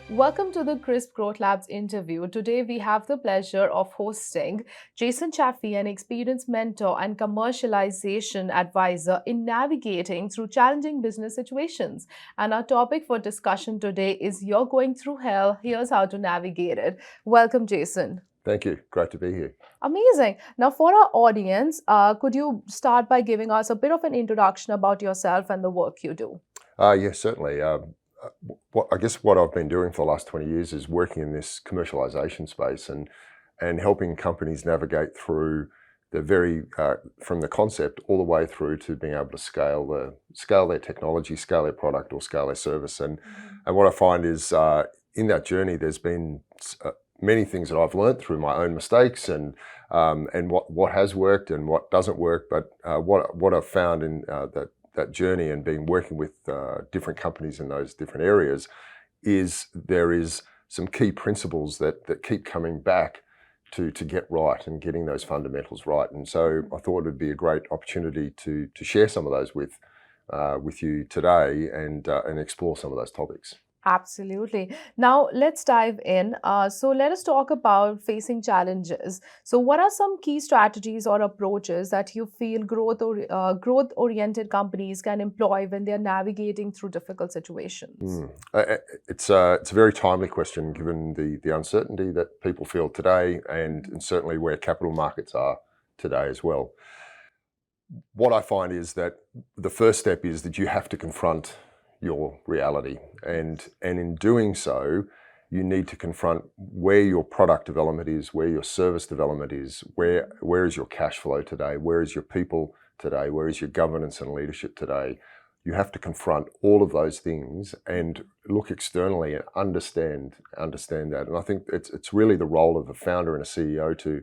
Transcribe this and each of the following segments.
Welcome to the Crisp Growth Labs interview. Today, we have the pleasure of hosting Jason Chaffey, an experienced mentor and commercialization advisor in navigating through challenging business situations. And our topic for discussion today is You're Going Through Hell, Here's How to Navigate It. Welcome, Jason. Thank you. Great to be here. Amazing. Now, for our audience, could you start by giving us a bit of an introduction about yourself and the work you do? Yes, certainly. I guess what I've been doing for the last 20 years is working in this commercialization space and helping companies navigate through from the concept all the way through to being able to scale their technology, scale their product, or scale their service. And what I find is in that journey, there's been many things that I've learned through my own mistakes and what has worked and what doesn't work. But what I've found in that journey and been working with different companies in those different areas is there is some key principles that keep coming back to get right and getting those fundamentals right. And so I thought it would be a great opportunity to share some of those with you today and explore some of those topics. Absolutely. Now, let's dive in. So let us talk about facing challenges. So what are some key strategies or approaches that you feel growth-oriented companies can employ when they're navigating through difficult situations? It's a very timely question given the uncertainty that people feel today and certainly where capital markets are today as well. What I find is that the first step is that you have to confront your reality, and in doing so you need to confront where your product development is, where your service development is, where is your cash flow today, where is your people today, where is your governance and leadership today. You have to confront all of those things and look externally and understand that. And I think it's really the role of a founder and a CEO to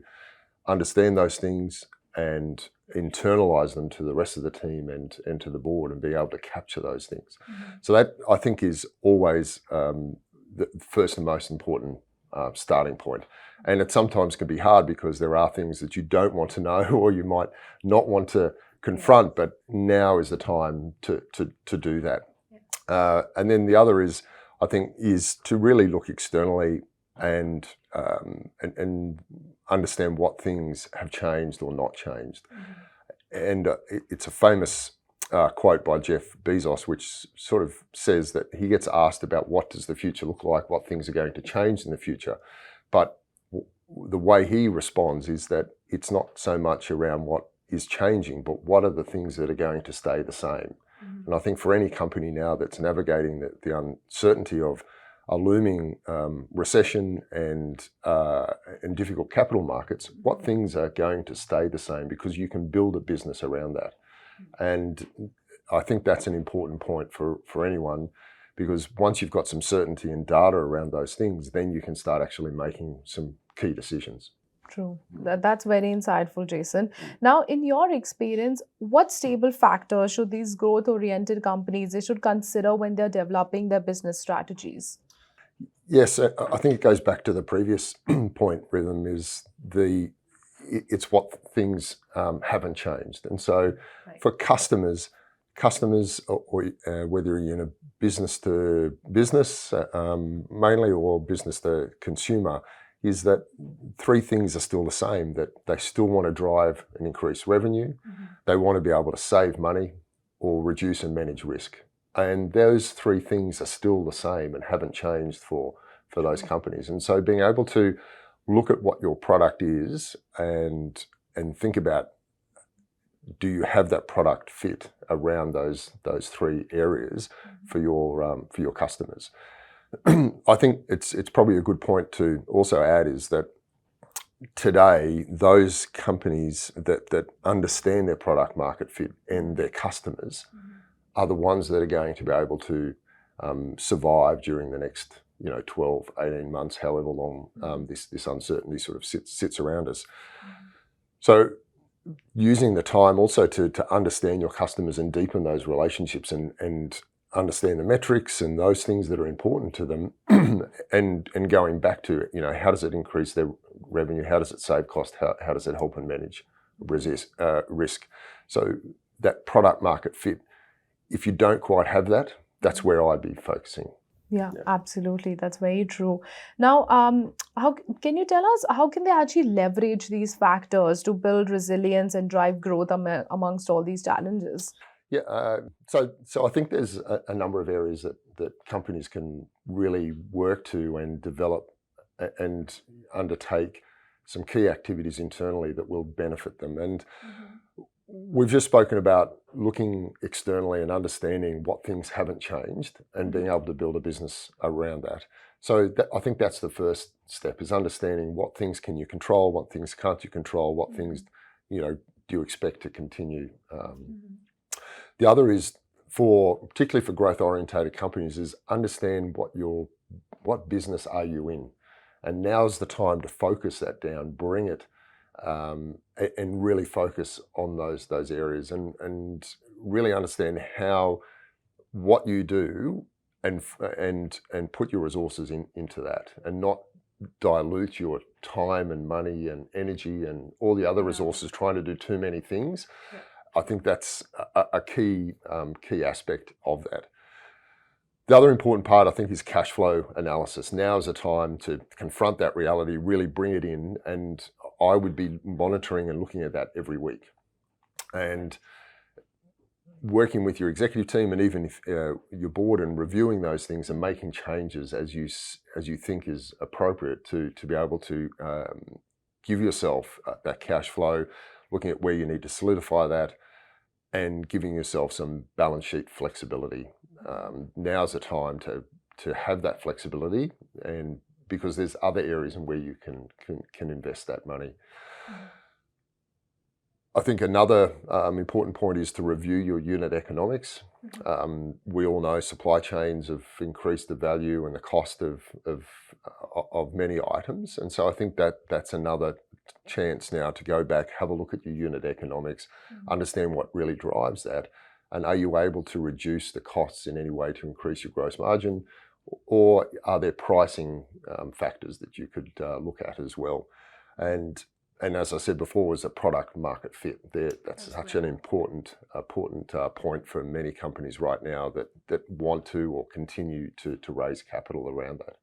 understand those things and internalize them to the rest of the team and to the board and be able to capture those things. So that, I think, is always the first and most important starting point. And it sometimes can be hard because there are things that you don't want to know or you might not want to confront, but now is the time to do that. And then the other is, I think, is to really look externally and understand what things have changed or not changed. And it's a famous quote by Jeff Bezos, which sort of says that he gets asked about what does the future look like, what things are going to change in the future. But the way he responds is that it's not so much around what is changing, but what are the things that are going to stay the same. And I think for any company now that's navigating the uncertainty of a looming recession and difficult capital markets, what things are going to stay the same, because you can build a business around that. And I think that's an important point for anyone, because once you've got some certainty and data around those things, then you can start actually making some key decisions. True. That's very insightful, Jason. Now, in your experience, what stable factors should these growth-oriented companies they should consider when they're developing their business strategies? Yes, I think it goes back to the previous point, Rhythm, is it's what things haven't changed. And so for customers, or whether you're in a business to business mainly or business to consumer, is that three things are still the same, that they still want to drive and increase revenue, they want to be able to save money or reduce and manage risk. And those three things are still the same and haven't changed for those companies. And so being able to look at what your product is and think about, do you have that product fit around those three areas for your customers? I think it's probably a good point to also add is that today, those companies that understand their product market fit and their customers are the ones that are going to be able to survive during the next 12, 18 months, however long this uncertainty sort of sits around us. So using the time also to understand your customers and deepen those relationships and understand the metrics and those things that are important to them and going back to, how does it increase their revenue? How does it save cost? How does it help and manage risk? So that product market fit, if you don't quite have that, that's where I'd be focusing. Yeah, absolutely. That's very true. Now, how can you tell us how can they actually leverage these factors to build resilience and drive growth amongst all these challenges? Yeah, so I think there's a number of areas that companies can really work to and develop and undertake some key activities internally that will benefit them. And we've just spoken about looking externally and understanding what things haven't changed and being able to build a business around that. So I think that's the first step, is understanding what things can you control, what things can't you control, what things do you expect to continue. The other is, particularly for growth orientated companies, is understand what business are you in, and now's the time to focus that down, bring it, and really focus on those areas, and really understand what you do, and put your resources into that, and not dilute your time and money and energy and all the other resources trying to do too many things. I think that's a key aspect of that. The other important part, I think, is cash flow analysis. Now is the time to confront that reality, really bring it in, and I would be monitoring and looking at that every week, and working with your executive team and even if, your board, and reviewing those things and making changes as you think is appropriate to be able to give yourself that cash flow, looking at where you need to solidify that, and giving yourself some balance sheet flexibility. Now's the time to have that flexibility, and because there's other areas in where you can invest that money. I think another important point is to review your unit economics. We all know supply chains have increased the value and the cost of many items, and so I think that's another chance now to go back, have a look at your unit economics, understand what really drives that, and are you able to reduce the costs in any way to increase your gross margin, or are there pricing factors that you could look at as well? And as I said before, is a product market fit. That's such an important point for many companies right now that want to or continue to raise capital around that.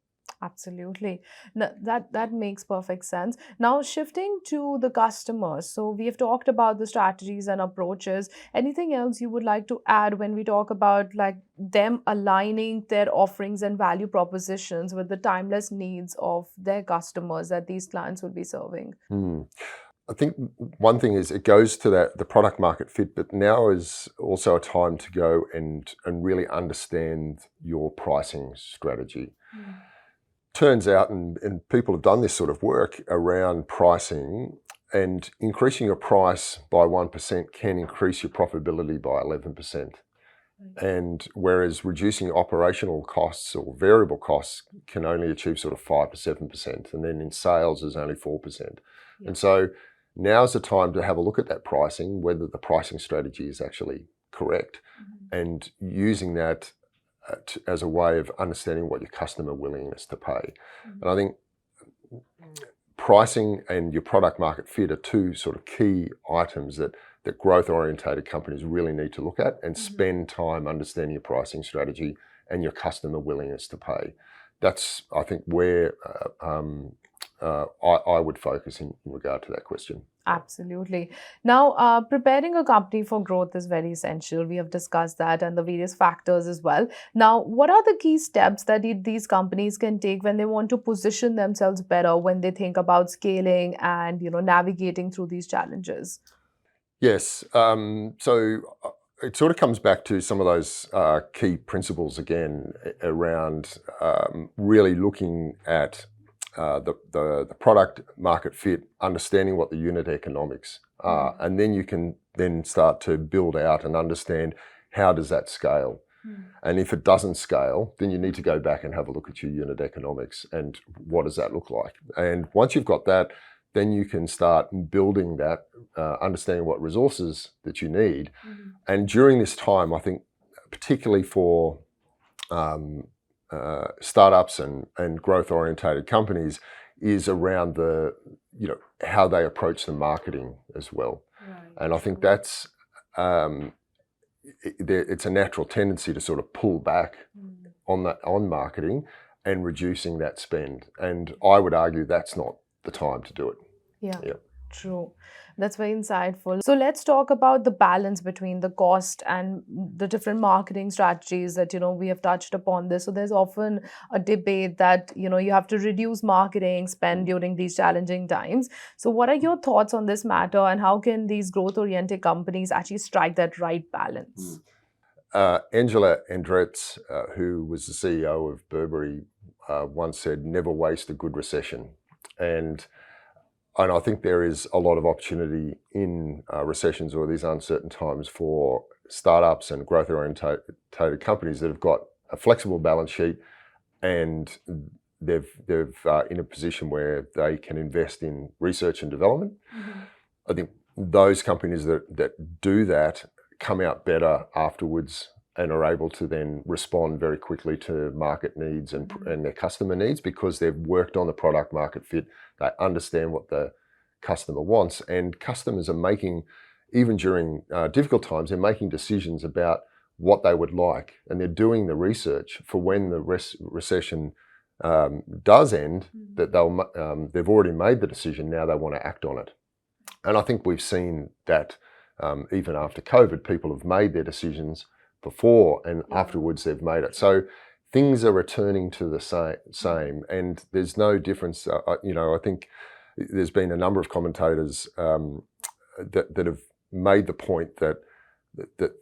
Absolutely. That makes perfect sense. Now, shifting to the customers. So we have talked about the strategies and approaches. Anything else you would like to add when we talk about like them aligning their offerings and value propositions with the timeless needs of their customers that these clients would be serving? I think one thing is it goes to the product market fit, but now is also a time to go and really understand your pricing strategy. Turns out, and people have done this sort of work around pricing, and increasing your price by 1% can increase your profitability by 11%. And whereas reducing operational costs or variable costs can only achieve sort of 5 to 7%, and then in sales is only 4%. And so now's the time to have a look at that pricing, whether the pricing strategy is actually correct, and using that as a way of understanding what your customer willingness to pay. And I think pricing and your product market fit are two sort of key items that growth orientated companies really need to look at and spend time understanding your pricing strategy and your customer willingness to pay. That's, I think, where I would focus in regard to that question. Absolutely. Now, preparing a company for growth is very essential. We have discussed that and the various factors as well. Now, what are the key steps that these companies can take when they want to position themselves better when they think about scaling and navigating through these challenges? Yes. So it sort of comes back to some of those key principles again around really looking at the product market fit, understanding what the unit economics are, and then you can then start to build out and understand how does that scale. And if it doesn't scale, then you need to go back and have a look at your unit economics and what does that look like. And once you've got that, then you can start building that, understanding what resources that you need. And during this time, I think particularly for startups and growth orientated companies, is around how they approach the marketing as well. And I think that's it's a natural tendency to sort of pull back on marketing and reducing that spend. And I would argue that's not the time to do it. Yeah. Yeah. True. That's very insightful. So let's talk about the balance between the cost and the different marketing strategies that, we have touched upon this. So there's often a debate that, you have to reduce marketing spend during these challenging times. So what are your thoughts on this matter, and how can these growth-oriented companies actually strike that right balance? Angela Andretz, who was the CEO of Burberry, once said, "Never waste a good recession." And I think there is a lot of opportunity in recessions or these uncertain times for startups and growth-oriented companies that have got a flexible balance sheet, and they've in a position where they can invest in research and development. I think those companies that do that come out better afterwards and are able to then respond very quickly to market needs and their customer needs, because they've worked on the product market fit. They understand what the customer wants, and customers are making, even during difficult times, they're making decisions about what they would like, and they're doing the research for when the recession does end, that they've already made the decision, now they want to act on it. And I think we've seen that even after COVID, people have made their decisions before, and afterwards they've made it. So things are returning to the same, and there's no difference. I think there's been a number of commentators that have made the point that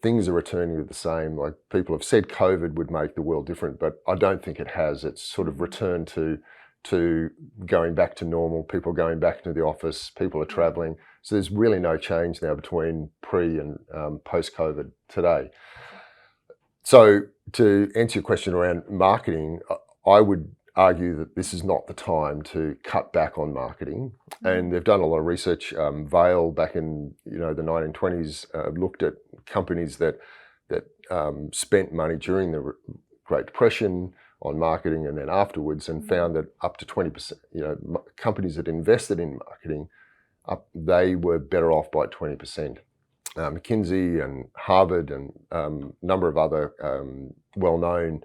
things are returning to the same. Like, people have said COVID would make the world different, but I don't think it has. It's sort of returned to going back to normal, people going back into the office, people are traveling. So there's really no change now between pre and post-COVID today. So to answer your question around marketing, I would argue that this is not the time to cut back on marketing. And they've done a lot of research. Vail, back in the 1920s, looked at companies that spent money during the Great Depression on marketing and then afterwards, and found that up to 20%, companies that invested in marketing, they were better off by 20%. McKinsey and Harvard and a number of other well-known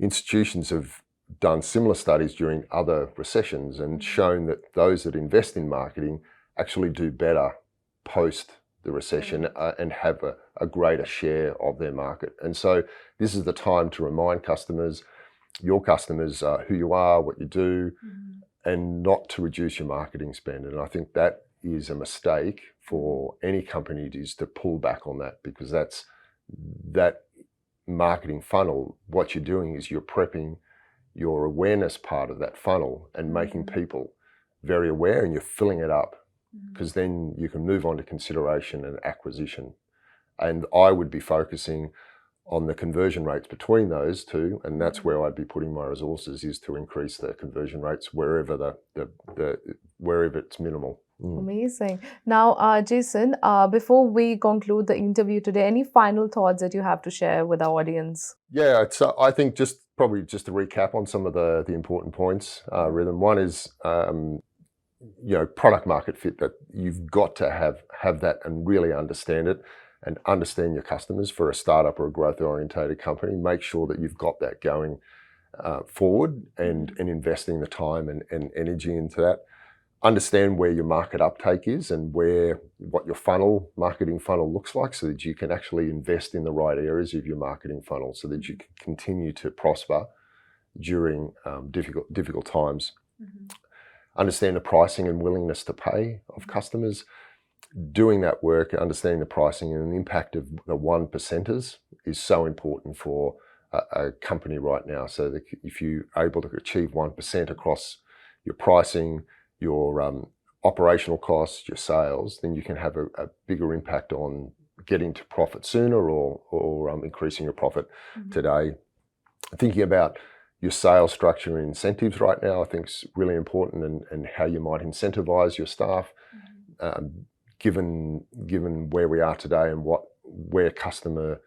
institutions have done similar studies during other recessions and shown that those that invest in marketing actually do better post the recession and have a greater share of their market. And so this is the time to remind your customers, who you are, what you do, and not to reduce your marketing spend. And I think that is a mistake for any company, is to pull back on that, because that marketing funnel, what you're doing is you're prepping your awareness part of that funnel and making people very aware, and you're filling it up, because then you can move on to consideration and acquisition. And I would be focusing on the conversion rates between those two, and that's where I'd be putting my resources, is to increase the conversion rates wherever wherever it's minimal. Amazing. Now, Jason, before we conclude the interview today, any final thoughts that you have to share with our audience? Yeah, I think probably just to recap on some of the important points, Rhythm. One is product market fit, that you've got to have that and really understand it, and understand your customers for a startup or a growth-orientated company. Make sure that you've got that going forward, and investing the time and energy into that. Understand where your market uptake is, and what your marketing funnel looks like, so that you can actually invest in the right areas of your marketing funnel, so that you can continue to prosper during difficult times. Understand the pricing and willingness to pay of customers. Doing that work, understanding the pricing and the impact of the 1%ers is so important for a company right now. So that if you're able to achieve 1% across your pricing, your operational costs, your sales, then you can have a bigger impact on getting to profit sooner, or increasing your profit today. Thinking about your sales structure and incentives right now, I think, is really important, and how you might incentivize your staff, given where we are today and where customer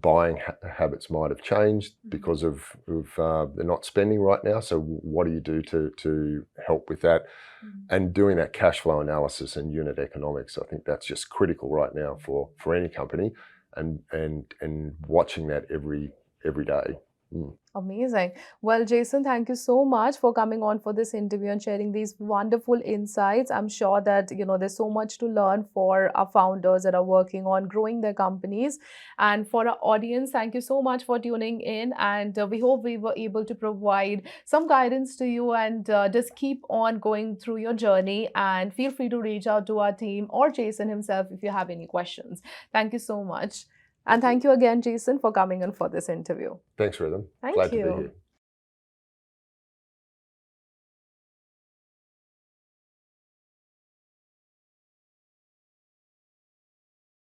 buying habits might have changed because of they're not spending right now. So what do you do to help with that? And doing that cash flow analysis and unit economics, I think that's just critical right now for any company, and watching that every day. Amazing. Well, Jason, thank you so much for coming on for this interview and sharing these wonderful insights. I'm sure that, there's so much to learn for our founders that are working on growing their companies. And for our audience, thank you so much for tuning in. And we hope we were able to provide some guidance to you, and just keep on going through your journey. And feel free to reach out to our team or Jason himself if you have any questions. Thank you so much. And thank you again, Jason, for coming on for this interview. Thanks, Rhythm. Thank Glad you. to be here.